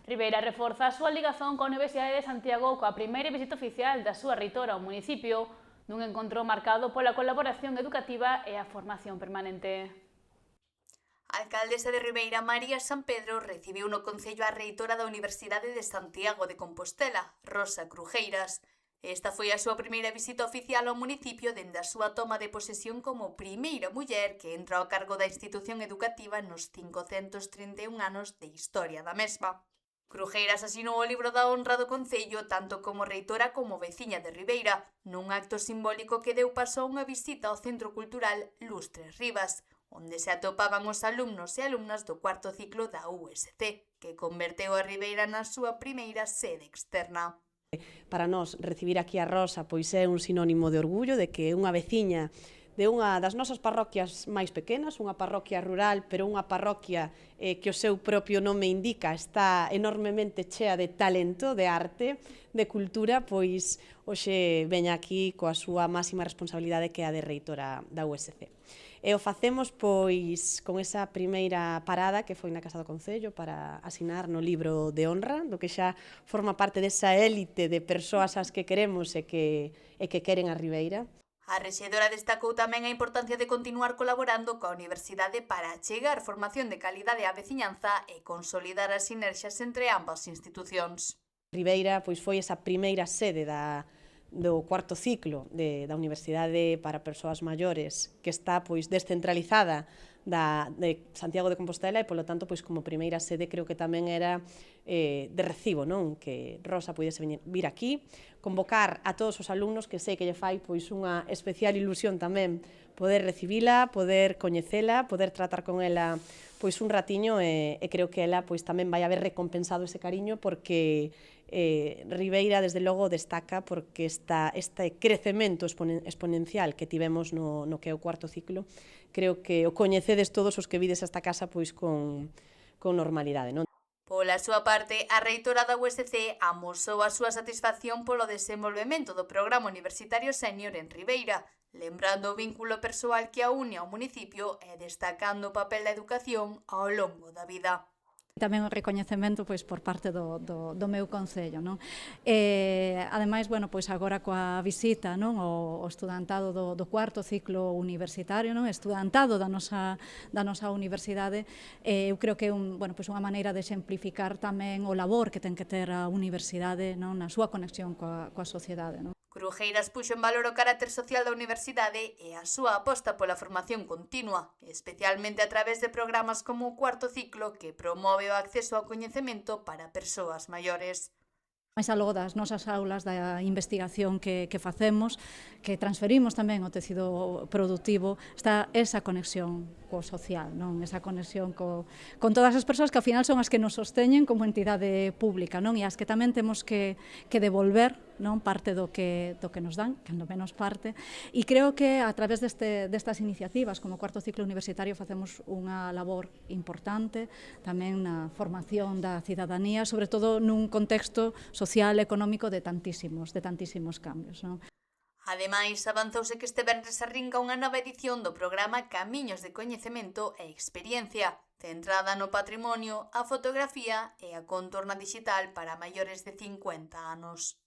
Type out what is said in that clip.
Ribeira reforza a súa ligazón coa Universidade de Santiago coa primeira visita oficial da súa reitora ao municipio, nun encontro marcado pola colaboración educativa e a formación permanente. A alcaldesa de Ribeira, María San Pedro, recibiu no Concello a reitora da Universidade de Santiago de Compostela, Rosa Crujeiras. Esta foi a súa primeira visita oficial ao municipio dende a súa toma de posesión como primeira muller que entra ao cargo da institución educativa nos 531 anos de historia da mesma. Crujeiras asinou o libro da honra do Concello tanto como reitora como veciña de Ribeira, nun acto simbólico que deu paso a unha visita ao Centro Cultural Lustres Rivas, onde se atopaban os alumnos e alumnas do cuarto ciclo da USC, que converteu a Ribeira na súa primeira sede externa. Para nós, recibir aquí a Rosa pois é un sinónimo de orgullo de que unha veciña de unha das nosas parroquias máis pequenas, unha parroquia rural, pero unha parroquia que o seu propio nome indica está enormemente chea de talento, de arte, de cultura, pois hoxe veña aquí coa súa máxima responsabilidade que é a de reitora da USC. E o facemos pois con esa primeira parada que foi na Casa do Concello para asinar no libro de honra, do que xa forma parte desa élite de persoas ás que queremos e que queren a Ribeira. A rexedora destacou tamén a importancia de continuar colaborando coa Universidade para achegar formación de calidade á veciñanza e consolidar as sinerxias entre ambas institucións. Ribeira pois foi esa primeira sede do cuarto ciclo da Universidade para Persoas Maiores que está pois descentralizada de Santiago de Compostela e, polo tanto, pois como primeira sede creo que tamén era de recibo, non? Que Rosa pudese vir aquí, convocar a todos os alumnos, que sei que lle fai pois unha especial ilusión tamén poder recibila, poder coñecela, poder tratar con ela pois un ratiño e creo que ela pois tamén vai haber recompensado ese cariño porque Ribeira, desde logo, destaca porque este crecemento exponencial que tivemos no que é o cuarto ciclo, creo que o coñecedes todos os que vides esta casa pois con normalidade, non? Pola súa parte, a reitora da USC amosou a súa satisfacción polo desenvolvemento do programa universitario sénior en Ribeira, lembrando o vínculo persoal que a une ao municipio e destacando o papel da educación ao longo da vida. Tamén o recoñecemento pois por parte do meu concello, non? Ademais, bueno, pois agora coa visita, non, o estudantado do cuarto ciclo universitario, non, estudantado da nosa universidade, eu creo que é pois unha maneira de exemplificar tamén o labor que ten que ter a universidade, non, na súa conexión coa sociedade, non? Crujeiras puxo en valor o carácter social da universidade e a súa aposta pola formación continua, especialmente a través de programas como o cuarto ciclo que promove o acceso ao coñecemento para persoas maiores. Mais aló das nosas aulas, da investigación que facemos, que transferimos tamén ao tecido productivo, está esa conexión co social, non? Esa conexión con todas as persoas que ao final son as que nos sosteñen como entidade pública, non? E as que tamén temos que devolver, non, parte do que nos dan, cando menos parte, e creo que a través destas iniciativas como o cuarto ciclo universitario facemos unha labor importante tamén na formación da cidadanía, sobre todo nun contexto social e económico de tantísimos cambios, non? Ademais, avanzouse que este venres arrinca unha nova edición do programa Camiños de Coñecemento e Experiencia, centrada no patrimonio, a fotografía e a contorna digital para maiores de 50 anos.